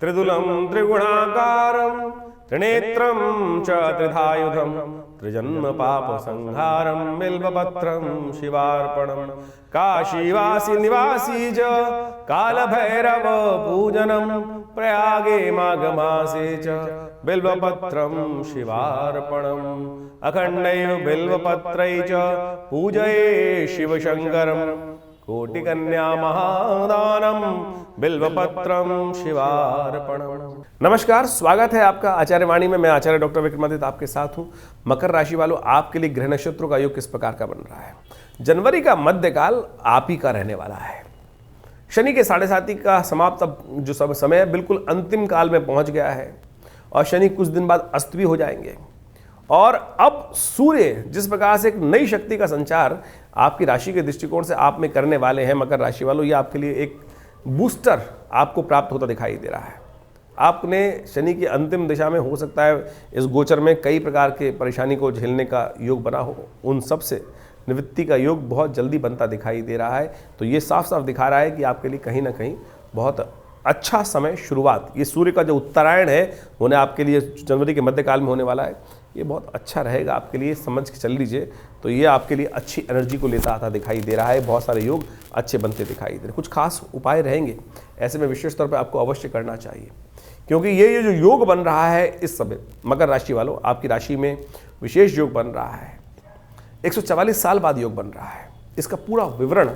त्रिदुलं त्रिगुणाकारं त्रिनेत्रं च त्रिधायुधं त्रिजन्म पाप संहारं बिल्वपत्रं शिवार्पणं काशीवासी निवासी च कालभैरव पूजनं प्रयागे माघमासे च बिल्वपत्रं शिवार्पणम् अखण्डैव बिल्वपत्रै च पूजये शिवशंकरं कोटिकन्या महादानम बिल्वपत्रम शिवार्पणम। नमस्कार, स्वागत है आपका आचार्य वाणी में। मैं आचार्य डॉक्टर विक्रमादित्य आपके साथ हूं। मकर राशि वालों, आपके लिए ग्रह नक्षत्रों का योग किस प्रकार का बन रहा है। जनवरी का मध्यकाल आप ही का रहने वाला है। शनि के 7.5 का समाप्त अब जो सब समय है बिल्कुल अंतिम काल में पहुंच गया है और शनि कुछ दिन बाद अस्त भी हो जाएंगे। और अब सूर्य जिस प्रकार से एक नई शक्ति का संचार आपकी राशि के दृष्टिकोण से आप में करने वाले हैं मकर राशि वालों, ये आपके लिए एक बूस्टर आपको प्राप्त होता दिखाई दे रहा है। आपने शनि की अंतिम दिशा में हो सकता है इस गोचर में कई प्रकार के परेशानी को झेलने का योग बना हो, उन सब से निवृत्ति का योग बहुत जल्दी बनता दिखाई दे रहा है। तो ये साफ साफ दिखा रहा है कि आपके लिए कहीं ना कहीं बहुत अच्छा समय शुरुआत, ये सूर्य का जो उत्तरायण है होने आपके लिए जनवरी के मध्यकाल में होने वाला है, ये बहुत अच्छा रहेगा आपके लिए, समझ के चल लीजिए। तो ये आपके लिए अच्छी एनर्जी को लेता आता दिखाई दे रहा है। बहुत सारे योग अच्छे बनते दिखाई दे रहे हैं। कुछ खास उपाय रहेंगे ऐसे में विशेष तौर पर आपको अवश्य करना चाहिए, क्योंकि ये जो योग बन रहा है इस समय मकर राशि वालों, आपकी राशि में विशेष योग बन रहा है। 144 साल बाद योग बन रहा है। इसका पूरा विवरण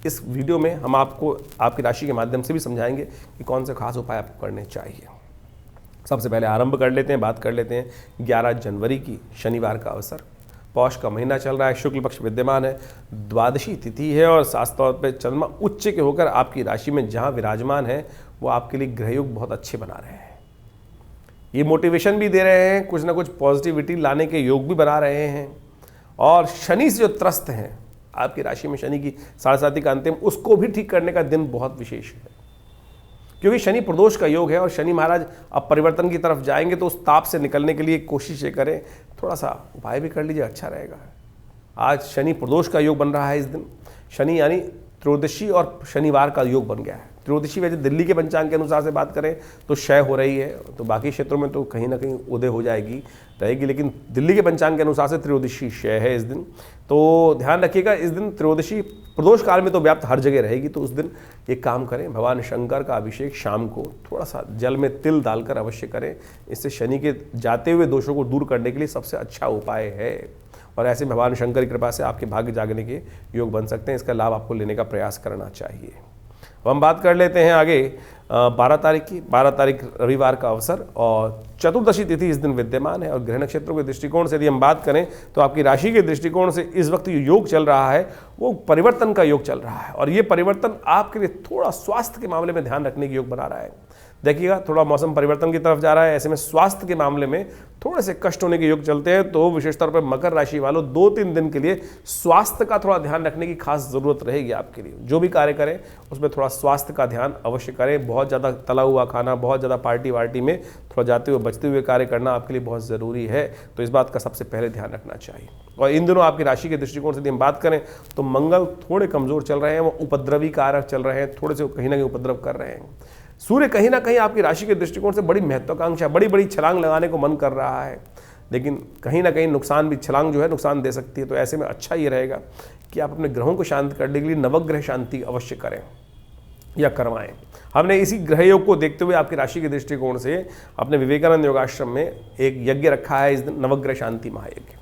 इस वीडियो में हम आपको आपकी राशि के माध्यम से भी समझाएंगे कि कौन से खास उपाय आपको करने चाहिए। सबसे पहले आरंभ कर लेते हैं, बात कर लेते हैं 11 जनवरी की, शनिवार का अवसर। पौष का महीना चल रहा है, शुक्ल पक्ष विद्यमान है, द्वादशी तिथि है और खास तौर पे चंद्रमा उच्च के होकर आपकी राशि में जहां विराजमान है वो आपके लिए ग्रहयोग बहुत अच्छे बना रहे हैं। ये मोटिवेशन भी दे रहे हैं, कुछ ना कुछ पॉजिटिविटी लाने के योग भी बना रहे हैं। और शनि से जो त्रस्त हैं आपकी राशि में, शनि की 7.5 का अंतिम, उसको भी ठीक करने का दिन बहुत विशेष है, क्योंकि शनि प्रदोष का योग है और शनि महाराज अब परिवर्तन की तरफ जाएंगे। तो उस ताप से निकलने के लिए कोशिश ये करें, थोड़ा सा उपाय भी कर लीजिए, अच्छा रहेगा। आज शनि प्रदोष का योग बन रहा है इस दिन। शनि यानी त्रयोदशी और शनिवार का योग बन गया है। त्रयोदशी वैसे दिल्ली के पंचांग के अनुसार से बात करें तो क्षय हो रही है, तो बाकी क्षेत्रों में तो कहीं ना कहीं उदय हो जाएगी रहेगी, लेकिन दिल्ली के पंचांग के अनुसार से त्रयोदशी क्षय है इस दिन। तो ध्यान रखिएगा, इस दिन त्रयोदशी प्रदोष काल में तो व्याप्त हर जगह रहेगी। तो उस दिन एक काम करें, भगवान शंकर का अभिषेक शाम को थोड़ा सा जल में तिल डालकर अवश्य करें। इससे शनि के जाते हुए दोषों को दूर करने के लिए सबसे अच्छा उपाय है। और ऐसे भगवान शंकर की कृपा से आपके भाग्य जागने के योग बन सकते हैं। इसका लाभ आपको लेने का प्रयास करना चाहिए। अब हम बात कर लेते हैं आगे 12 तारीख की। 12 तारीख रविवार का अवसर और चतुर्दशी तिथि इस दिन विद्यमान है। और ग्रह नक्षत्रों के दृष्टिकोण से यदि हम बात करें तो आपकी राशि के दृष्टिकोण से इस वक्त जो योग चल रहा है वो परिवर्तन का योग चल रहा है। और ये परिवर्तन आपके लिए थोड़ा स्वास्थ्य के मामले में ध्यान रखने के योग बना रहा है। देखिएगा, थोड़ा मौसम परिवर्तन की तरफ जा रहा है, ऐसे में स्वास्थ्य के मामले में थोड़े से कष्ट होने के योग चलते हैं। तो विशेष तौर पर मकर राशि वालों 2-3 दिन के लिए स्वास्थ्य का थोड़ा ध्यान रखने की खास जरूरत रहेगी आपके लिए। जो भी कार्य करें उसमें थोड़ा स्वास्थ्य का ध्यान अवश्य करें। बहुत ज़्यादा तला हुआ खाना, बहुत ज़्यादा पार्टी वार्टी में थोड़ा जाते हुए बचते हुए कार्य करना आपके लिए बहुत ज़रूरी है। तो इस बात का सबसे पहले ध्यान रखना चाहिए। और इन दिनों आपकी राशि के दृष्टिकोण से यदि हम बात करें तो मंगल थोड़े कमजोर चल रहे हैं, वो उपद्रवी कारक चल रहे हैं, थोड़े से कहीं ना कहीं उपद्रव कर रहे हैं। सूर्य कहीं ना कहीं आपकी राशि के दृष्टिकोण से बड़ी महत्वाकांक्षा, बड़ी बड़ी छलांग लगाने को मन कर रहा है, लेकिन कहीं ना कहीं नुकसान भी, छलांग जो है नुकसान दे सकती है। तो ऐसे में अच्छा ये रहेगा कि आप अपने ग्रहों को शांत करने के लिए नवग्रह शांति अवश्य करें या करवाएं। हमने इसी ग्रह योग को देखते हुए आपकी राशि के दृष्टिकोण से अपने विवेकानंद योगाश्रम में एक यज्ञ रखा है इस दिन, नवग्रह शांति महायज्ञ।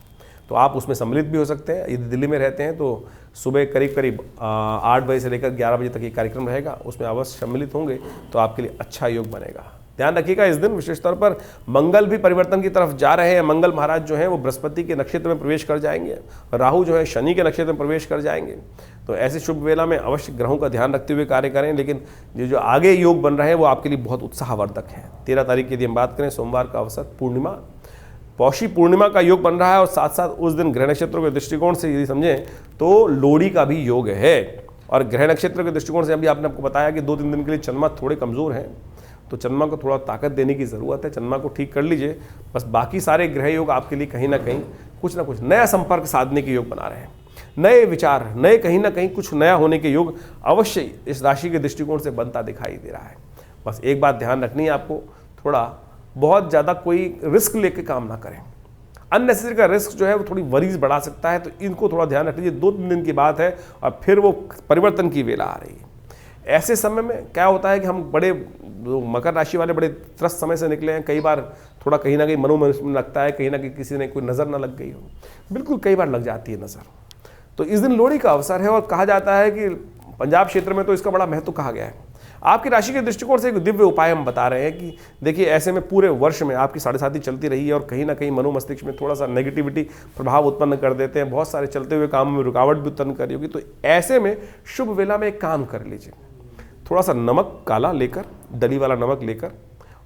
तो आप उसमें सम्मिलित भी हो सकते हैं। यदि दिल्ली में रहते हैं तो सुबह करीब 8 बजे से लेकर 11 बजे तक ये कार्यक्रम रहेगा, उसमें अवश्य सम्मिलित होंगे तो आपके लिए अच्छा योग बनेगा। ध्यान रखिएगा, इस दिन विशेष तौर पर मंगल भी परिवर्तन की तरफ जा रहे हैं। मंगल महाराज जो हैं वो बृहस्पति के नक्षत्र में प्रवेश कर जाएंगे, राहु जो है शनि के नक्षत्र में प्रवेश कर जाएंगे। तो ऐसे शुभ वेला में अवश्य ग्रहों का ध्यान रखते हुए कार्य करें। लेकिन ये जो आगे योग बन रहे हैं वो आपके लिए बहुत उत्साहवर्धक है। 13 तारीख की यदि हम बात करें, सोमवार का अवसर, पूर्णिमा, पौषी पूर्णिमा का योग बन रहा है। और साथ साथ उस दिन ग्रह नक्षत्रों के दृष्टिकोण से यदि समझें तो लोहड़ी का भी योग है। और ग्रह नक्षत्र के दृष्टिकोण से अभी आपने आपको बताया कि 2-3 दिन के लिए चंद्रमा थोड़े कमज़ोर हैं, तो चंद्रमा को थोड़ा ताकत देने की ज़रूरत है। चंद्रमा को ठीक कर लीजिए। बस बाकी सारे ग्रह योग आपके लिए कहीं ना कुछ नया संपर्क साधने के योग बना रहे हैं। नए विचार, नए कहीं ना कहीं कुछ नया होने के योग अवश्य इस राशि के दृष्टिकोण से बनता दिखाई दे रहा है। बस एक बात ध्यान रखनी है आपको, थोड़ा बहुत ज़्यादा कोई रिस्क लेके काम ना करें। अननेसेसरी का रिस्क जो है वो थोड़ी वरीज बढ़ा सकता है, तो इनको थोड़ा ध्यान रख लीजिए। 2-3 दिन की बात है और फिर वो परिवर्तन की वेला आ रही है। ऐसे समय में क्या होता है कि हम बड़े मकर राशि वाले बड़े त्रस्त समय से निकले हैं, कई बार थोड़ा कहीं ना कहीं मनोमन लगता है कहीं ना कहीं किसी ने कोई नज़र ना लग गई हो, बिल्कुल कई बार लग जाती है नज़र। तो इस दिन लोहड़ी का अवसर है और कहा जाता है कि पंजाब क्षेत्र में तो इसका बड़ा महत्व कहा गया है। आपकी राशि के दृष्टिकोण से एक दिव्य उपाय हम बता रहे हैं कि देखिए ऐसे में पूरे वर्ष में आपकी 7.5 चलती रही है और कहीं ना कहीं मनोमस्तिष्क में थोड़ा सा नेगेटिविटी प्रभाव उत्पन्न कर देते हैं, बहुत सारे चलते हुए काम में रुकावट भी उत्पन्न करी होगी। तो ऐसे में शुभ वेला में एक काम कर लीजिए, थोड़ा सा नमक काला लेकर, डली वाला नमक लेकर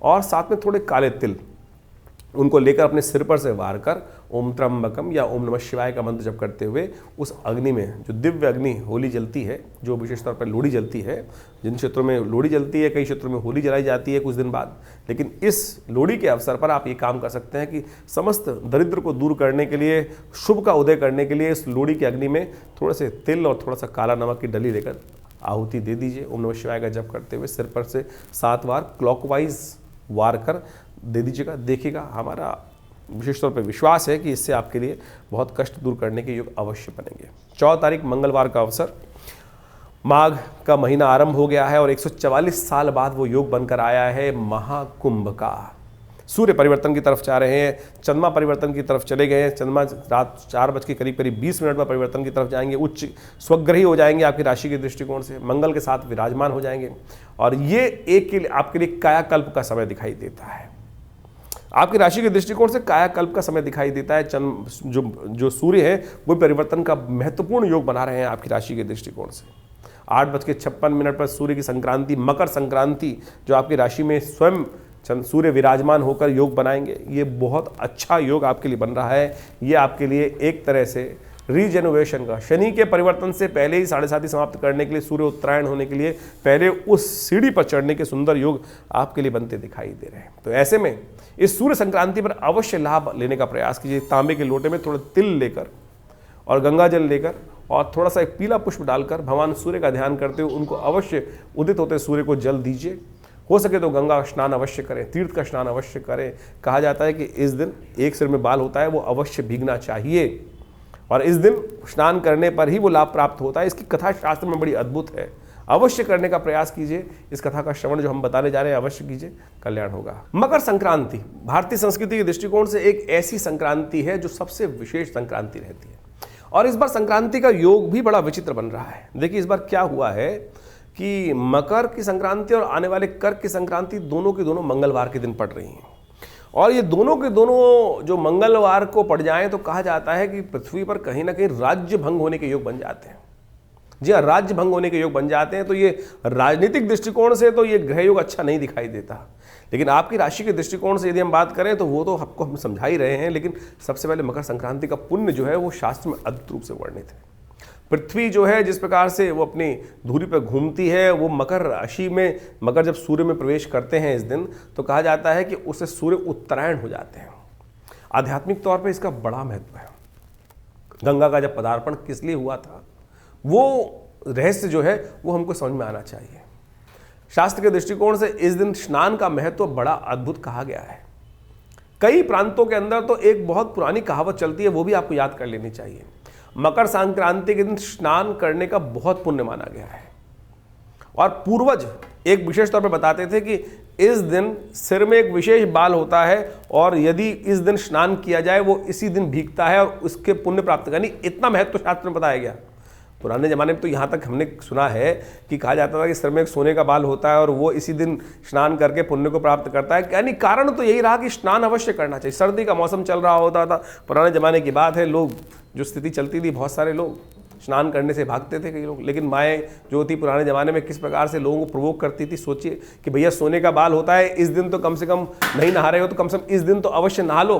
और साथ में थोड़े काले तिल उनको लेकर अपने सिर पर से वार कर ओम त्र्यंबकम या ओम नमः शिवाय का मंत्र जप करते हुए उस अग्नि में, जो दिव्य अग्नि होली जलती है, जो विशेष तौर पर लोहड़ी जलती है, जिन क्षेत्रों में लोहड़ी जलती है कई क्षेत्रों में होली जलाई जाती है कुछ दिन बाद, लेकिन इस लोहड़ी के अवसर पर आप ये काम कर सकते हैं कि समस्त दरिद्र को दूर करने के लिए, शुभ का उदय करने के लिए इस लोहड़ी की अग्नि में थोड़े से तिल और थोड़ा सा काला नमक की डली लेकर आहुति दे दीजिए। ओम नमः शिवाय का जप करते हुए सिर पर से 7 बार क्लॉकवाइज वार कर दे दीजिएगा। देखिएगा, हमारा विशेष तौर पे विश्वास है कि इससे आपके लिए बहुत कष्ट दूर करने के योग अवश्य बनेंगे। 14 तारीख मंगलवार का अवसर, माघ का महीना आरंभ हो गया है और 144 साल बाद वो योग बनकर आया है महाकुंभ का। सूर्य परिवर्तन की तरफ जा रहे हैं, चंद्रमा परिवर्तन की तरफ चले गए हैं। चंद्रमा रात 4 बज के करीब 20 मिनट में परिवर्तन की तरफ जाएंगे, उच्च स्वग्रही हो जाएंगे आपकी राशि के दृष्टिकोण से, मंगल के साथ विराजमान हो जाएंगे और ये एक के लिए आपके लिए कायाकल्प का समय दिखाई देता है। आपकी राशि के दृष्टिकोण से कायाकल्प का समय दिखाई देता है। जो सूर्य है वो परिवर्तन का महत्वपूर्ण योग बना रहे हैं आपकी राशि के दृष्टिकोण से। 8:56 पर सूर्य की संक्रांति, मकर संक्रांति, जो आपकी राशि में स्वयं सूर्य विराजमान होकर योग बनाएंगे, ये बहुत अच्छा योग आपके लिए बन रहा है। ये आपके लिए एक तरह से रीजेनोवेशन का, शनि के परिवर्तन से पहले ही 7.5 समाप्त करने के लिए, सूर्य उत्तरायण होने के लिए पहले उस सीढ़ी पर चढ़ने के सुंदर योग आपके लिए बनते दिखाई दे रहे हैं। तो ऐसे में इस सूर्य संक्रांति पर अवश्य लाभ लेने का प्रयास कीजिए। तांबे के लोटे में थोड़ा तिल लेकर और गंगा जल लेकर और थोड़ा सा एक पीला पुष्प डालकर भगवान सूर्य का ध्यान करते हुए उनको अवश्य उदित होते सूर्य को जल दीजिए। हो सके तो गंगा स्नान अवश्य करें, तीर्थ का स्नान अवश्य करें। कहा जाता है कि इस दिन एक सिर में बाल होता है वो अवश्य भीगना चाहिए और इस दिन स्नान करने पर ही वो लाभ प्राप्त होता है। इसकी कथा शास्त्र में बड़ी अद्भुत है, अवश्य करने का प्रयास कीजिए। इस कथा का श्रवण जो हम बताने जा रहे हैं अवश्य कीजिए, कल्याण होगा। मकर संक्रांति भारतीय संस्कृति के दृष्टिकोण से एक ऐसी संक्रांति है जो सबसे विशेष संक्रांति रहती है और इस बार संक्रांति का योग भी बड़ा विचित्र बन रहा है। देखिए इस बार क्या हुआ है कि मकर की संक्रांति और आने वाले कर्क की संक्रांति दोनों की दोनों मंगलवार के दिन पड़ रही हैं और ये दोनों के दोनों जो मंगलवार को पड़ जाएं तो कहा जाता है कि पृथ्वी पर कहीं ना कहीं राज्य भंग होने के योग बन जाते हैं। जी हाँ, राज्य भंग होने के योग बन जाते हैं। तो ये राजनीतिक दृष्टिकोण से तो ये ग्रह योग अच्छा नहीं दिखाई देता, लेकिन आपकी राशि के दृष्टिकोण से यदि हम बात करें तो वो तो आपको हम समझा ही रहे हैं। लेकिन सबसे पहले मकर संक्रांति का पुण्य जो है वो शास्त्र में अद्भुत रूप से वर्णित है। पृथ्वी जो है जिस प्रकार से वो अपनी धुरी पर घूमती है, वो मकर राशि में, मकर जब सूर्य में प्रवेश करते हैं इस दिन तो कहा जाता है कि उससे सूर्य उत्तरायण हो जाते हैं। आध्यात्मिक तौर पे इसका बड़ा महत्व है। गंगा का जब पदार्पण किस लिए हुआ था वो रहस्य जो है वो हमको समझ में आना चाहिए। शास्त्र के दृष्टिकोण से इस दिन स्नान का महत्व बड़ा अद्भुत कहा गया है। कई प्रांतों के अंदर तो एक बहुत पुरानी कहावत चलती है, वो भी आपको याद कर लेनी चाहिए। मकर संक्रांति के दिन स्नान करने का बहुत पुण्य माना गया है और पूर्वज एक विशेष तौर पर बताते थे कि इस दिन सिर में एक विशेष बाल होता है और यदि इस दिन स्नान किया जाए वो इसी दिन भीगता है और उसके पुण्य प्राप्त करनी, इतना महत्व शास्त्र में बताया गया। पुराने ज़माने में तो यहाँ तक हमने सुना है कि कहा जाता था कि सिर में एक सोने का बाल होता है और वो इसी दिन स्नान करके पुण्य को प्राप्त करता है। यानी कारण तो यही रहा कि स्नान अवश्य करना चाहिए। सर्दी का मौसम चल रहा होता था, पुराने ज़माने की बात है, लोग जो स्थिति चलती थी बहुत सारे लोग स्नान करने से भागते थे कई लोग। लेकिन माएँ जो थी पुराने ज़माने में किस प्रकार से लोगों को प्रोवोक करती थी। सोचिए कि भैया सोने का बाल होता है, इस दिन तो कम से कम नहीं नहा रहे हो तो कम से कम इस दिन तो अवश्य नहा लो,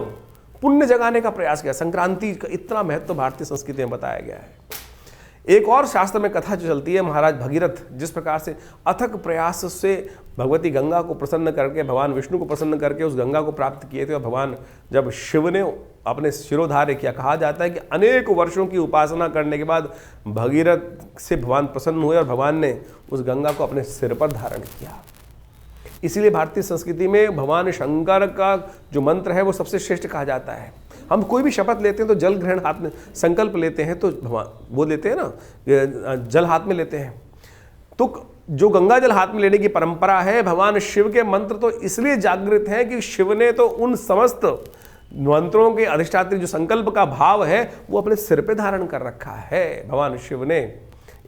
पुण्य जगाने का प्रयास किया। संक्रांति का इतना महत्व भारतीय संस्कृति में बताया गया है। एक और शास्त्र में कथा जो चलती है, महाराज भगीरथ जिस प्रकार से अथक प्रयास से भगवती गंगा को प्रसन्न करके, भगवान विष्णु को प्रसन्न करके उस गंगा को प्राप्त किए थे और भगवान जब शिव ने अपने शिरोधार्य किया, कहा जाता है कि अनेक वर्षों की उपासना करने के बाद भगीरथ से भगवान प्रसन्न हुए और भगवान ने उस गंगा को अपने सिर पर धारण किया। इसीलिए भारतीय संस्कृति में भगवान शंकर का जो मंत्र है वो सबसे श्रेष्ठ कहा जाता है। हम कोई भी शपथ लेते हैं तो जल ग्रहण हाथ में, संकल्प लेते हैं तो भगवान वो लेते हैं ना, जल हाथ में लेते हैं। तो जो गंगा जल हाथ में लेने की परंपरा है, भगवान शिव के मंत्र तो इसलिए जागृत हैं कि शिव ने तो उन समस्त मंत्रों के अधिष्ठात्री जो संकल्प का भाव है वो अपने सिर पे धारण कर रखा है भगवान शिव ने।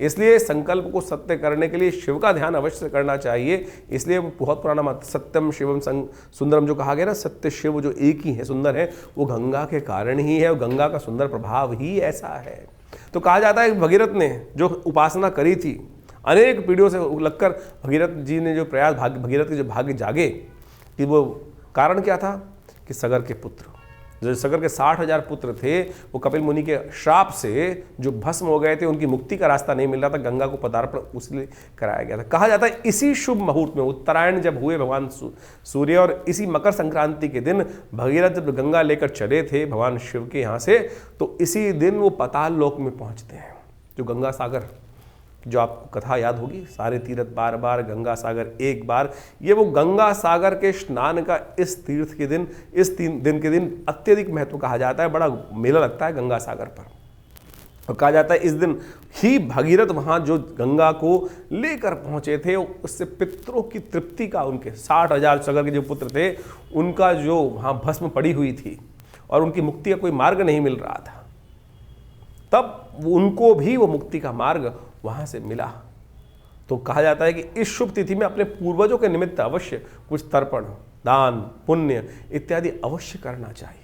इसलिए संकल्प को सत्य करने के लिए शिव का ध्यान अवश्य करना चाहिए। इसलिए बहुत पुराना मत सत्यम शिवम सुंदरम जो कहा गया ना, सत्य शिव जो एक ही है, सुंदर है, वो गंगा के कारण ही है और गंगा का सुंदर प्रभाव ही ऐसा है। तो कहा जाता है भगीरथ ने जो उपासना करी थी, अनेक पीढ़ियों से लगकर भगीरथ जी ने जो प्रयास भगीरथ के जो भाग्य जागे कि वो कारण क्या था कि सगर के पुत्र, जो सगर के 60,000 पुत्र थे, वो कपिल मुनि के श्राप से जो भस्म हो गए थे, उनकी मुक्ति का रास्ता नहीं मिल रहा था, गंगा को पदार्पण उसलिए कराया गया था। कहा जाता है इसी शुभ मुहूर्त में उत्तरायण जब हुए भगवान सूर्य, और इसी मकर संक्रांति के दिन भगीरथ जब गंगा लेकर चले थे भगवान शिव के यहाँ से, तो इसी दिन वो पाताल लोक में पहुँचते हैं। जो गंगा सागर, जो आपको कथा याद होगी, सारे तीर्थ बार बार गंगा सागर एक बार, ये वो गंगा सागर के स्नान का इस तीर्थ के दिन, इस दिन के दिन अत्यधिक महत्व कहा जाता है। बड़ा मेला लगता है गंगा सागर पर, और कहा जाता है इस दिन ही भगीरथ वहाँ जो गंगा को लेकर पहुँचे थे, उससे पितरों की तृप्ति का, उनके 60,000 सगर के जो पुत्र थे उनका जो वहाँ भस्म पड़ी हुई थी और उनकी मुक्ति का कोई मार्ग नहीं मिल रहा था, तब उनको भी वो मुक्ति का मार्ग वहां से मिला। तो कहा जाता है कि इस शुभ तिथि में अपने पूर्वजों के निमित्त अवश्य कुछ तर्पण, दान, पुण्य इत्यादि अवश्य करना चाहिए।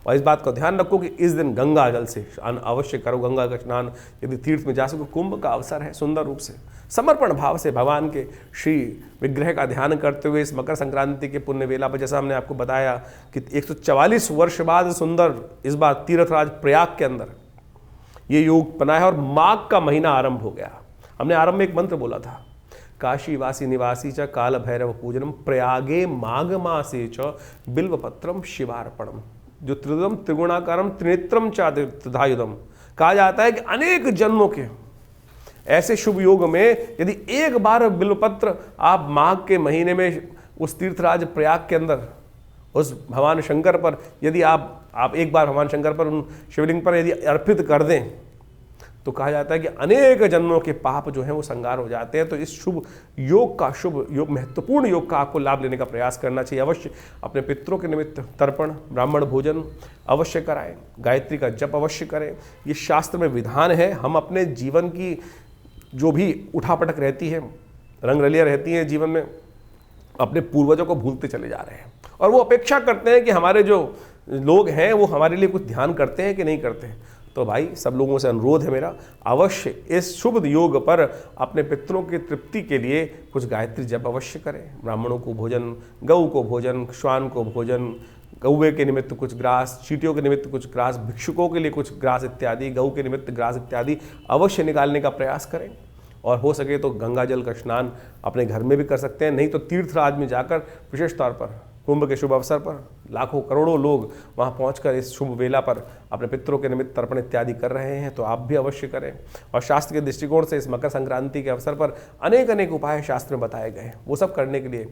और इस बात का ध्यान रखो कि इस दिन गंगा जल से अवश्य करो, गंगा का स्नान। यदि तीर्थ में जा सको, कुंभ का अवसर है, सुंदर रूप से समर्पण भाव से भगवान के श्री विग्रह का ध्यान करते हुए इस मकर संक्रांति के पुण्य वेला पर, जैसा हमने आपको बताया कि 144 वर्ष बाद सुंदर इस बार तीर्थराज प्रयाग के अंदर ये योग बनाया और माघ का महीना आरंभ हो गया। हमने आरंभ में एक मंत्र बोला था, काशी वासी निवासी च काल भैरव पूजनम प्रयागे माघ मासे च बिल्वपत्रम शिवार्पणम, जो त्रिदम त्रिगुणाकारम त्रिनेत्रम च त्रिधायुधम। कहा जाता है कि अनेक जन्मों के ऐसे शुभ योग में यदि एक बार बिल्वपत्र आप माघ के महीने में उस तीर्थराज प्रयाग के अंदर उस भगवान शंकर पर यदि आप एक बार भगवान शंकर पर, उन शिवलिंग पर यदि अर्पित कर दें, तो कहा जाता है कि अनेक जन्मों के पाप जो हैं वो संगार हो जाते हैं। तो इस शुभ योग महत्वपूर्ण योग का आपको लाभ लेने का प्रयास करना चाहिए। अवश्य अपने पितरों के निमित्त तर्पण, ब्राह्मण भोजन अवश्य कराएं, गायत्री का जप अवश्य करें। ये शास्त्र में विधान है। हम अपने जीवन की जो भी उठापटक रहती है, रंगरलियाँ रहती हैं जीवन में, अपने पूर्वजों को भूलते चले जा रहे हैं और वो अपेक्षा करते हैं कि हमारे जो लोग हैं वो हमारे लिए कुछ ध्यान करते हैं कि नहीं करते हैं। तो भाई सब लोगों से अनुरोध है मेरा, अवश्य इस शुभ योग पर अपने पितरों की तृप्ति के लिए कुछ गायत्री जप अवश्य करें। ब्राह्मणों को भोजन, गऊ को भोजन, श्वान को भोजन, कौवे के निमित्त कुछ ग्रास, चींटियों के निमित्त कुछ ग्रास, भिक्षुकों के लिए कुछ ग्रास इत्यादि, गऊ के निमित्त ग्रास इत्यादि अवश्य निकालने का प्रयास करें। और हो सके तो गंगा जल का स्नान अपने घर में भी कर सकते हैं, नहीं तो तीर्थराज में जाकर विशेष तौर पर कुंभ के शुभ अवसर पर लाखों करोड़ों लोग वहां पहुंचकर इस शुभ वेला पर अपने पितरों के निमित्त तर्पण इत्यादि कर रहे हैं, तो आप भी अवश्य करें। और शास्त्र के दृष्टिकोण से इस मकर संक्रांति के अवसर पर अनेक उपाय शास्त्र में बताए गए हैं। वो सब करने के लिए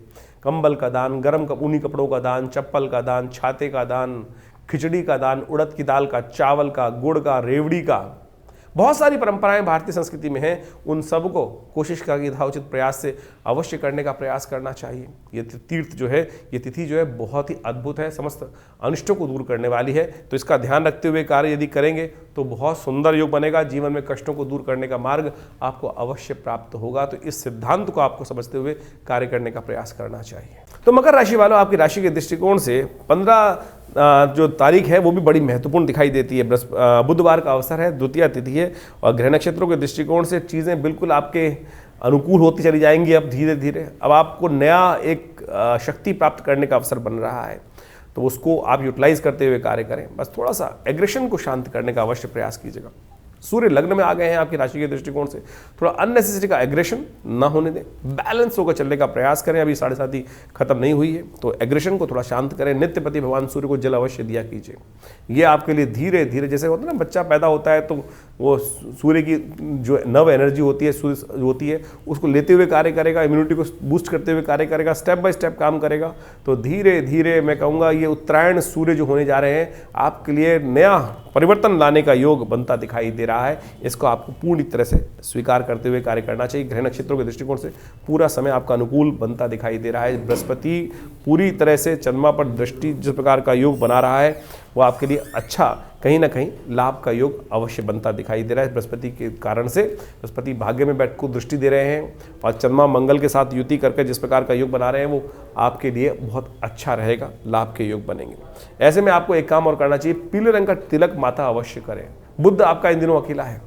कंबल का दान, गर्म ऊनी कपड़ों का दान, चप्पल का दान, छाते का दान, खिचड़ी का दान, उड़द की दाल का, चावल का, गुड़ का, रेवड़ी का, बहुत सारी परंपराएं भारतीय संस्कृति में हैं। उन सब को कोशिश का यथाउचित प्रयास से अवश्य करने का प्रयास करना चाहिए। ये तीर्थ जो है, ये तिथि जो है बहुत ही अद्भुत है, समस्त अनिष्टों को दूर करने वाली है। तो इसका ध्यान रखते हुए कार्य यदि करेंगे तो बहुत सुंदर योग बनेगा। जीवन में कष्टों को दूर करने का मार्ग आपको अवश्य प्राप्त होगा। तो इस सिद्धांत को आपको समझते हुए कार्य करने का प्रयास करना चाहिए। तो मकर राशि वालों, आपकी राशि के दृष्टिकोण से 15 जो तारीख है वो भी बड़ी महत्वपूर्ण दिखाई देती है। बुधवार का अवसर है, द्वितीय तिथि है, और ग्रह नक्षत्रों के दृष्टिकोण से चीज़ें बिल्कुल आपके अनुकूल होती चली जाएंगी। अब धीरे धीरे अब आपको नया एक शक्ति प्राप्त करने का अवसर बन रहा है, तो उसको आप यूटिलाइज करते हुए कार्य करें। बस थोड़ा सा एग्रेशन को शांत करने का अवश्य प्रयास कीजिएगा। सूर्य लग्न में आ गए हैं आपकी राशि के दृष्टिकोण से, थोड़ा अननेसेसरी का एग्रेशन ना होने दें, बैलेंस होकर चलने का प्रयास करें। अभी 7:30 खत्म नहीं हुई है तो एग्रेशन को थोड़ा शांत करें। नित्यपति भगवान सूर्य को जल अवश्य दिया कीजिए। ये आपके लिए धीरे धीरे, जैसे होता है ना बच्चा पैदा होता है तो वो सूर्य की जो नव एनर्जी होती है, सूर्य होती है, उसको लेते हुए कार्य करेगा, इम्यूनिटी को बूस्ट करते हुए कार्य करेगा, स्टेप बाय स्टेप काम करेगा। तो धीरे धीरे मैं कहूँगा ये उत्तरायण सूर्य जो होने जा रहे हैं आपके लिए नया परिवर्तन लाने का योग बनता दिखाई दे रहा है। इसको आपको पूरी तरह से स्वीकार करते हुए कार्य करना चाहिए। ग्रह नक्षत्रों के दृष्टिकोण से पूरा समय आपका अनुकूल बनता दिखाई दे रहा है। बृहस्पति पूरी तरह से चंद्रमा पर दृष्टि जिस प्रकार का योग बना रहा है वो आपके लिए अच्छा, कहीं ना कहीं लाभ का योग अवश्य बनता दिखाई दे रहा है। बृहस्पति के कारण से बृहस्पति भाग्य में बैठ को दृष्टि दे रहे हैं और चंद्रमा मंगल के साथ युति करके जिस प्रकार का योग बना रहे हैं वो आपके लिए बहुत अच्छा रहेगा, लाभ के योग बनेंगे। ऐसे में आपको एक काम और करना चाहिए, पीले रंग का तिलक माथा अवश्य करें। बुध आपका इन दिनों अकेला है।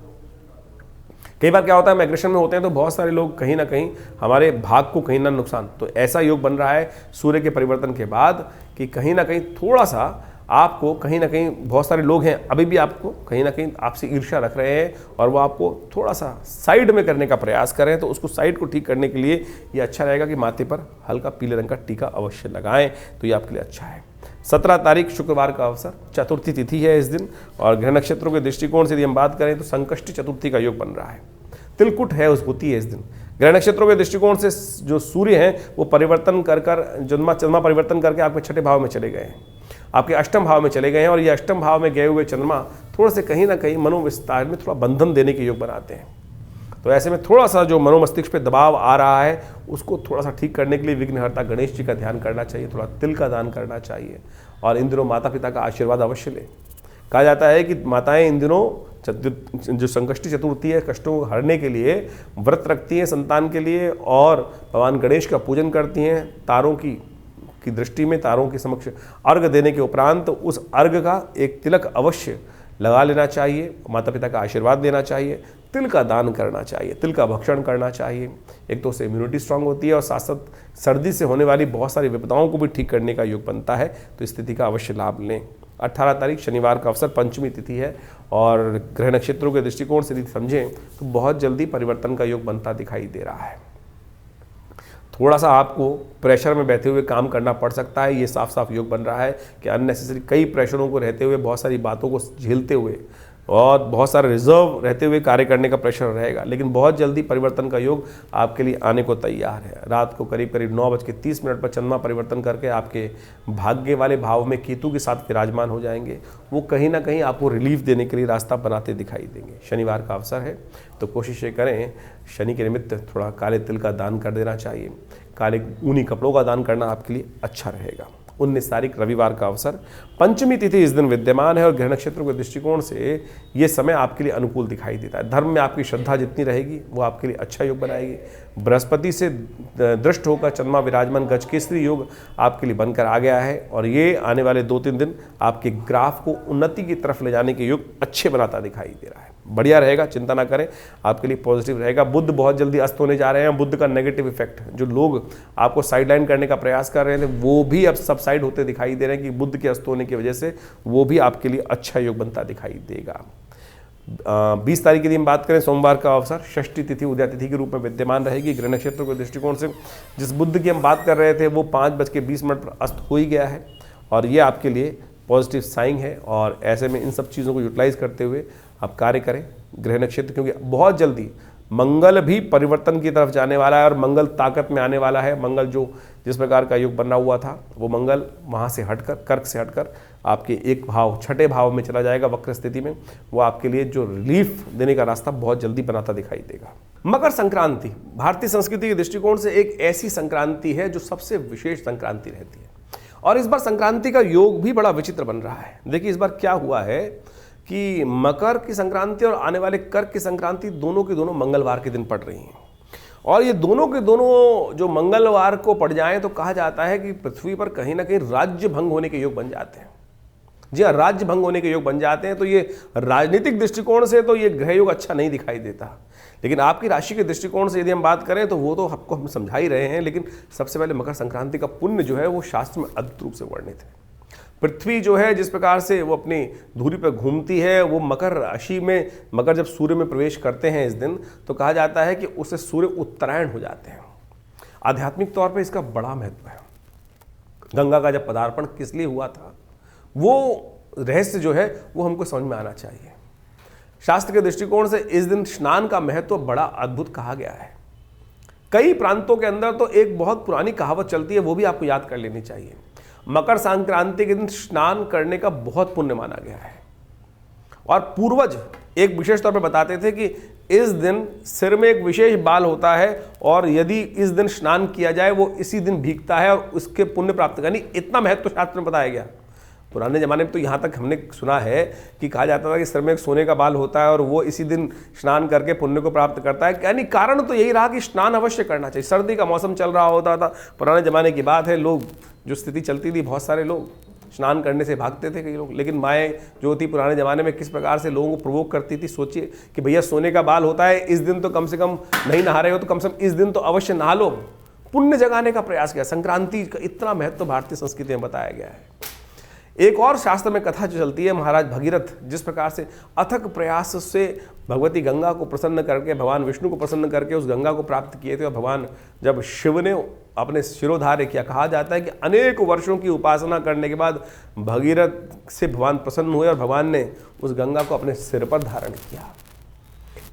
कई बार क्या होता है, हम एग्रेशन में होते हैं तो बहुत सारे लोग कहीं ना कहीं हमारे भाग को कहीं ना नुकसान, तो ऐसा योग बन रहा है सूर्य के परिवर्तन के बाद कि कहीं ना कहीं थोड़ा सा आपको, कहीं ना कहीं बहुत सारे लोग हैं अभी भी आपको कहीं ना कहीं आपसे ईर्ष्या रख रहे हैं और वो आपको थोड़ा सा साइड में करने का प्रयास कर रहे हैं। तो उसको साइड को ठीक करने के लिए ये अच्छा रहेगा कि माथे पर हल्का पीले रंग का टीका अवश्य लगाएं, तो ये आपके लिए अच्छा है। 17 तारीख शुक्रवार का अवसर, चतुर्थी तिथि है इस दिन और ग्रह नक्षत्रों के दृष्टिकोण से यदि हम बात करें तो संकष्टी चतुर्थी का योग बन रहा है। तिलकुट है उस होती है इस दिन। ग्रह नक्षत्रों के दृष्टिकोण से जो सूर्य हैं वो परिवर्तन कर चंद्रमा परिवर्तन करके आपके छठे भाव में चले गए हैं, आपके अष्टम भाव में चले गए हैं और ये अष्टम भाव में गए हुए चंद्रमा थोड़ा से कहीं ना कहीं मनोविस्तार में थोड़ा बंधन देने के योग बनाते हैं। तो ऐसे में थोड़ा सा जो मनोमस्तिष्क पे दबाव आ रहा है उसको थोड़ा सा ठीक करने के लिए विघ्नहर्ता गणेश जी का ध्यान करना चाहिए, थोड़ा तिल का दान करना चाहिए और इन दिनों माता पिता का आशीर्वाद अवश्य लें। कहा जाता है कि माताएं इन दिनों जो संकष्टी चतुर्थी है कष्टों को हरने के लिए व्रत रखती हैं संतान के लिए और भगवान गणेश का पूजन करती हैं। तारों की दृष्टि में तारों के समक्ष अर्घ देने के उपरांत उस अर्घ का एक तिलक अवश्य लगा लेना चाहिए, माता पिता का आशीर्वाद लेना चाहिए, तिल का दान करना चाहिए, तिल का भक्षण करना चाहिए। एक तो उससे इम्यूनिटी स्ट्रांग होती है और साथ साथ सर्दी से होने वाली बहुत सारी विपदाओं को भी ठीक करने का योग बनता है। तो इस तिथि का अवश्य लाभ लें। 18 तारीख शनिवार का अवसर, पंचमी तिथि है और ग्रह नक्षत्रों के दृष्टिकोण से यदि समझें तो बहुत जल्दी परिवर्तन का योग बनता दिखाई दे रहा है। थोड़ा सा आपको प्रेशर में बैठे हुए काम करना पड़ सकता है, ये साफ साफ योग बन रहा है कि अननेसेसरी कई प्रेशरों को रहते हुए, बहुत सारी बातों को झेलते हुए और बहुत सारे रिजर्व रहते हुए कार्य करने का प्रेशर रहेगा, लेकिन बहुत जल्दी परिवर्तन का योग आपके लिए आने को तैयार है। रात को करीब 9:30 पर चंद्रमा परिवर्तन करके आपके भाग्य वाले भाव में केतु के साथ विराजमान हो जाएंगे। वो कहीं ना कहीं आपको रिलीफ देने के लिए रास्ता बनाते दिखाई देंगे। शनिवार का अवसर है तो कोशिश ये करें, शनि के निमित्त थोड़ा काले तिल का दान कर देना चाहिए, काले ऊनी कपड़ों का दान करना आपके लिए अच्छा रहेगा। 19 तारीख रविवार का अवसर, पंचमी तिथि इस दिन विद्यमान है और ग्रह नक्षत्रों के दृष्टिकोण से ये समय आपके लिए अनुकूल दिखाई देता है। धर्म में आपकी श्रद्धा जितनी रहेगी वो आपके लिए अच्छा योग बनाएगी। बृहस्पति से दृष्ट होकर चंद्रमा विराजमान गजकेसरी योग आपके लिए बनकर आ गया है और ये आने वाले 2-3 दिन आपके ग्राफ को उन्नति की तरफ ले जाने के योग अच्छे बनाता दिखाई दे रहा है। बढ़िया रहेगा, चिंता ना करें, आपके लिए पॉजिटिव रहेगा। बुध बहुत जल्दी अस्त होने जा रहे हैं। बुध का नेगेटिव इफेक्ट, जो लोग आपको साइडलाइन करने का प्रयास कर रहे थे वो भी अब सबसाइड होते दिखाई दे रहे हैं कि बुध के अस्त होने की वजह से वो भी आपके लिए अच्छा योग बनता दिखाई देगा। 20 तारीख की दिन बात करें, सोमवार का अवसर, षष्ठी तिथि उदया तिथि के रूप में विद्यमान रहेगी। ग्रह नक्षत्रों के दृष्टिकोण से जिस बुध की हम बात कर रहे थे वो 5:20 पर अस्त हो ही गया है और ये आपके लिए पॉजिटिव साइन है और ऐसे में इन सब चीज़ों को यूटिलाइज करते हुए आप कार्य करें। ग्रह नक्षत्र क्योंकि बहुत जल्दी मंगल भी परिवर्तन की तरफ जाने वाला है और मंगल ताकत में आने वाला है। मंगल जो जिस प्रकार का योग बना हुआ था वो मंगल वहाँ से हटकर, कर्क से हटकर आपके एक भाव, छठे भाव में चला जाएगा वक्र स्थिति में। वो आपके लिए जो रिलीफ देने का रास्ता बहुत जल्दी बनाता दिखाई देगा। मकर संक्रांति भारतीय संस्कृति के दृष्टिकोण से एक ऐसी संक्रांति है जो सबसे विशेष संक्रांति रहती है और इस बार संक्रांति का योग भी बड़ा विचित्र बन रहा है। देखिए इस बार क्या हुआ है कि मकर की संक्रांति और आने वाले कर्क की संक्रांति दोनों के दोनों मंगलवार के दिन पड़ रही हैं और ये दोनों के दोनों जो मंगलवार को पड़ जाएं तो कहा जाता है कि पृथ्वी पर कहीं ना कहीं राज्य भंग होने के योग बन जाते हैं। जी हाँ, राज्य भंग होने के योग बन जाते हैं। तो ये राजनीतिक दृष्टिकोण से तो ये ग्रह योग अच्छा नहीं दिखाई देता, लेकिन आपकी राशि के दृष्टिकोण से यदि हम बात करें तो वो तो आपको हम समझा ही रहे हैं। लेकिन सबसे पहले मकर संक्रांति का पुण्य जो है वो शास्त्र में अद्भुत रूप से वर्णित है। पृथ्वी जो है जिस प्रकार से वो अपनी धुरी पर घूमती है, वो मकर राशि में, मकर जब सूर्य में प्रवेश करते हैं इस दिन, तो कहा जाता है कि उससे सूर्य उत्तरायण हो जाते हैं। आध्यात्मिक तौर पे इसका बड़ा महत्व है। गंगा का जब पदार्पण किस लिए हुआ था, वो रहस्य जो है वो हमको समझ में आना चाहिए। शास्त्र के दृष्टिकोण से इस दिन स्नान का महत्व बड़ा अद्भुत कहा गया है। कई प्रांतों के अंदर तो एक बहुत पुरानी कहावत चलती है, वो भी आपको याद कर लेनी चाहिए। मकर संक्रांति के दिन स्नान करने का बहुत पुण्य माना गया है, और पूर्वज एक विशेष तौर पर बताते थे कि इस दिन सिर में एक विशेष बाल होता है, और यदि इस दिन स्नान किया जाए वो इसी दिन भीगता है और उसके पुण्य प्राप्त करनी, इतना महत्व शास्त्र में बताया गया। पुराने ज़माने में तो यहाँ तक हमने सुना है कि कहा जाता था कि सिर में एक सोने का बाल होता है और वो इसी दिन स्नान करके पुण्य को प्राप्त करता है। यानी कारण तो यही रहा कि स्नान अवश्य करना चाहिए। सर्दी का मौसम चल रहा होता था, पुराने ज़माने की बात है, लोग जो स्थिति चलती थी, बहुत सारे लोग स्नान करने से भागते थे कई लोग। लेकिन माएँ जो थी पुराने ज़माने में किस प्रकार से लोगों को प्रोवोक करती थी। सोचिए कि भैया सोने का बाल होता है, इस दिन तो कम से कम नहीं नहा रहे हो तो कम से कम इस दिन तो अवश्य नहा लो, पुण्य जगाने का प्रयास किया। संक्रांति का इतना महत्व भारतीय संस्कृति में बताया गया है। एक और शास्त्र में कथा जो चलती है, महाराज भगीरथ जिस प्रकार से अथक प्रयास से भगवती गंगा को प्रसन्न करके, भगवान विष्णु को प्रसन्न करके उस गंगा को प्राप्त किए थे, और भगवान जब शिव ने अपने शिरोधार्य किया, कहा जाता है कि अनेक वर्षों की उपासना करने के बाद भगीरथ से भगवान प्रसन्न हुए और भगवान ने उस गंगा को अपने सिर पर धारण किया।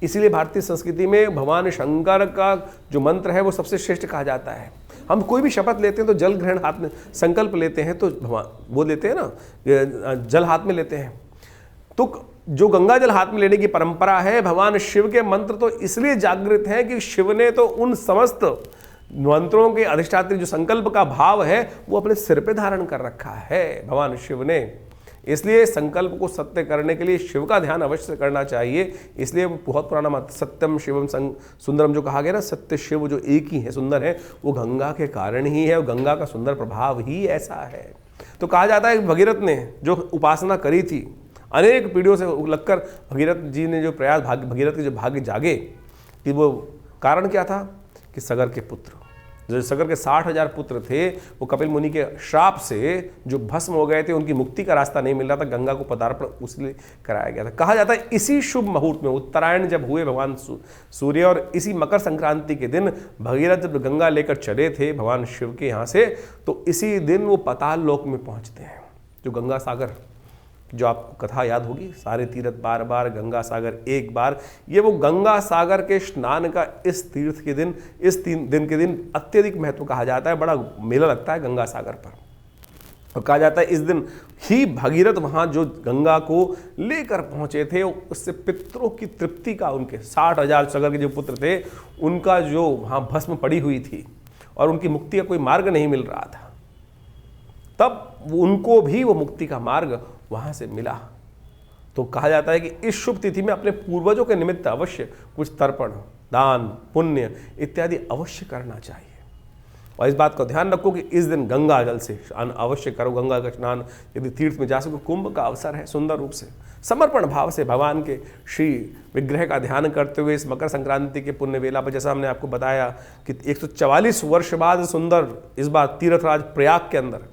इसीलिए भारतीय संस्कृति में भगवान शंकर का जो मंत्र है वो सबसे श्रेष्ठ कहा जाता है। हम कोई भी शपथ लेते हैं तो जल ग्रहण हाथ में, संकल्प लेते हैं तो भगवान वो लेते हैं ना, जल हाथ में लेते हैं। तो जो गंगा जल हाथ में लेने की परंपरा है, भगवान शिव के मंत्र तो इसलिए जागृत हैं कि शिव ने तो उन समस्त मंत्रों के अधिष्ठात्री जो संकल्प का भाव है वो अपने सिर पे धारण कर रखा है भगवान शिव ने। इसलिए संकल्प को सत्य करने के लिए शिव का ध्यान अवश्य करना चाहिए। इसलिए बहुत पुराना मत, सत्यम शिवम सुंदरम जो कहा गया ना, सत्य शिव जो एक ही है, सुंदर है, वो गंगा के कारण ही है, और गंगा का सुंदर प्रभाव ही ऐसा है। तो कहा जाता है कि भगीरथ ने जो उपासना करी थी, अनेक पीढ़ियों से लगकर भगीरथ जी ने जो प्रयास, भगीरथ के जो भाग्य जागे, कि वो कारण क्या था कि सगर के पुत्र, जो सगर के 60,000 पुत्र थे, वो कपिल मुनि के श्राप से जो भस्म हो गए थे, उनकी मुक्ति का रास्ता नहीं मिल रहा था, गंगा को पदार्पण उसलिए कराया गया था। कहा जाता है इसी शुभ मुहूर्त में, उत्तरायण जब हुए भगवान सूर्य, और इसी मकर संक्रांति के दिन भगीरथ जब गंगा लेकर चले थे भगवान शिव के यहाँ से, तो इसी दिन वो पाताल लोक में पहुँचते हैं। जो गंगा सागर, जो आपको कथा याद होगी, सारे तीर्थ बार बार, गंगा सागर एक बार, ये वो गंगा सागर के स्नान का इस तीर्थ के दिन, इस 3 दिन के दिन अत्यधिक महत्व कहा जाता है। बड़ा मेला लगता है गंगा सागर पर, और कहा जाता है इस दिन ही भगीरथ वहाँ जो गंगा को लेकर पहुँचे थे, उससे पितरों की तृप्ति का, उनके 60,000 सगर के जो पुत्र थे, उनका जो वहाँ भस्म पड़ी हुई थी और उनकी मुक्ति का कोई मार्ग नहीं मिल रहा था, तब उनको भी वो मुक्ति का मार्ग वहाँ से मिला। तो कहा जाता है कि इस शुभ तिथि में अपने पूर्वजों के निमित्त अवश्य कुछ तर्पण, दान, पुण्य इत्यादि अवश्य करना चाहिए। और इस बात को ध्यान रखो कि इस दिन गंगा जल से स्नान अवश्य करो। गंगा का स्नान यदि तीर्थ में जा सको, कुंभ का अवसर है, सुंदर रूप से समर्पण भाव से भगवान के श्री विग्रह का ध्यान करते हुए इस मकर संक्रांति के पुण्य वेला पर, जैसा हमने आपको बताया कि 144 वर्ष बाद सुंदर इस बार तीर्थराज प्रयाग के अंदर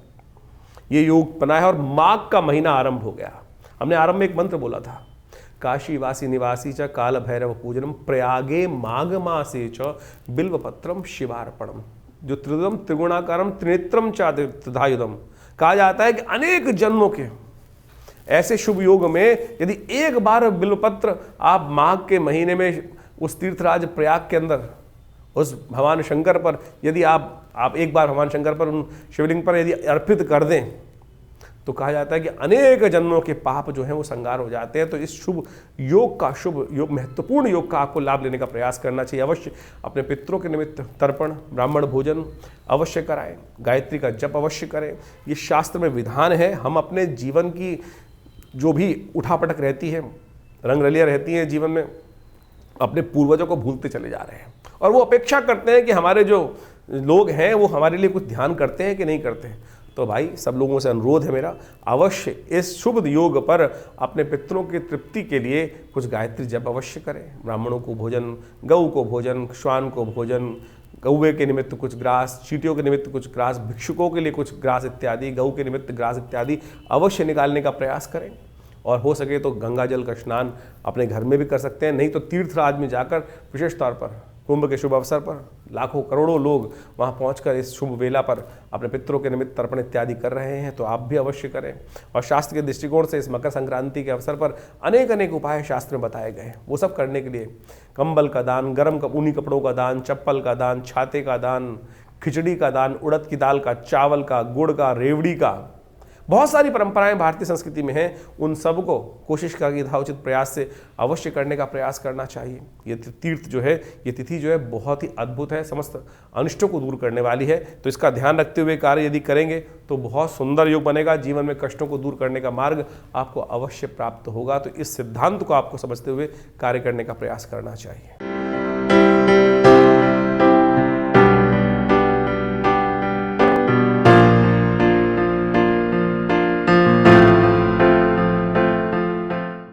ये योग बना है, और माघ का महीना आरंभ हो गया। हमने आरंभ में एक मंत्र बोला था, काशी वासी निवासी च काल भैरव पूजनम प्रयागे माघ मासे च बिल्वपत्रम शिवार्पणम, जो त्रिदम त्रिगुणाकारम त्रिनेत्रम च त्रिधायुधम। कहा जाता है कि अनेक जन्मों के ऐसे शुभ योग में यदि एक बार बिल्वपत्र आप माघ के महीने में उस तीर्थराज प्रयाग के अंदर उस भगवान शंकर पर यदि आप एक बार भगवान शंकर पर, उन शिवलिंग पर यदि अर्पित कर दें, तो कहा जाता है कि अनेक जन्मों के पाप जो हैं वो संगार हो जाते हैं। तो इस शुभ योग, महत्वपूर्ण योग का आपको लाभ लेने का प्रयास करना चाहिए। अवश्य अपने पितरों के निमित्त तर्पण, ब्राह्मण भोजन अवश्य कराएं, गायत्री का जप अवश्य करें। ये शास्त्र में विधान है। हम अपने जीवन की जो भी उठापटक रहती है, रंगरलियाँ रहती हैं जीवन में, अपने पूर्वजों को भूलते चले जा रहे हैं, और वो अपेक्षा करते हैं कि हमारे जो लोग हैं वो हमारे लिए कुछ ध्यान करते हैं कि नहीं करते हैं। तो भाई सब लोगों से अनुरोध है मेरा, अवश्य इस शुभ योग पर अपने पितरों की तृप्ति के लिए कुछ गायत्री जप अवश्य करें। ब्राह्मणों को भोजन, गऊ को भोजन, श्वान को भोजन, कौवे के निमित्त कुछ ग्रास, चींटियों के निमित्त कुछ ग्रास, भिक्षुकों के लिए कुछ ग्रास इत्यादि, गऊ के निमित्त ग्रास इत्यादि अवश्य निकालने का प्रयास करें। और हो सके तो गंगा जल का स्नान अपने घर में भी कर सकते हैं, नहीं तो तीर्थराज में जाकर विशेष तौर पर कुंभ के शुभ अवसर पर लाखों करोड़ों लोग वहां पहुंचकर इस शुभ वेला पर अपने पितरों के निमित्त तर्पण इत्यादि कर रहे हैं, तो आप भी अवश्य करें। और शास्त्र के दृष्टिकोण से इस मकर संक्रांति के अवसर पर अनेक अनेक उपाय शास्त्र में बताए गए हैं। वो सब करने के लिए कंबल का दान, गर्म ऊनी कपड़ों का दान, चप्पल का दान, छाते का दान, खिचड़ी का दान, उड़द की दाल का, चावल का, गुड़ का, रेवड़ी का, बहुत सारी परंपराएं भारतीय संस्कृति में हैं। उन सबको कोशिश का यथाउचित प्रयास से अवश्य करने का प्रयास करना चाहिए। ये तीर्थ जो है, ये तिथि जो है बहुत ही अद्भुत है, समस्त अनिष्टों को दूर करने वाली है। तो इसका ध्यान रखते हुए कार्य यदि करेंगे तो बहुत सुंदर योग बनेगा। जीवन में कष्टों को दूर करने का मार्ग आपको अवश्य प्राप्त होगा। तो इस सिद्धांत को आपको समझते हुए कार्य करने का प्रयास करना चाहिए।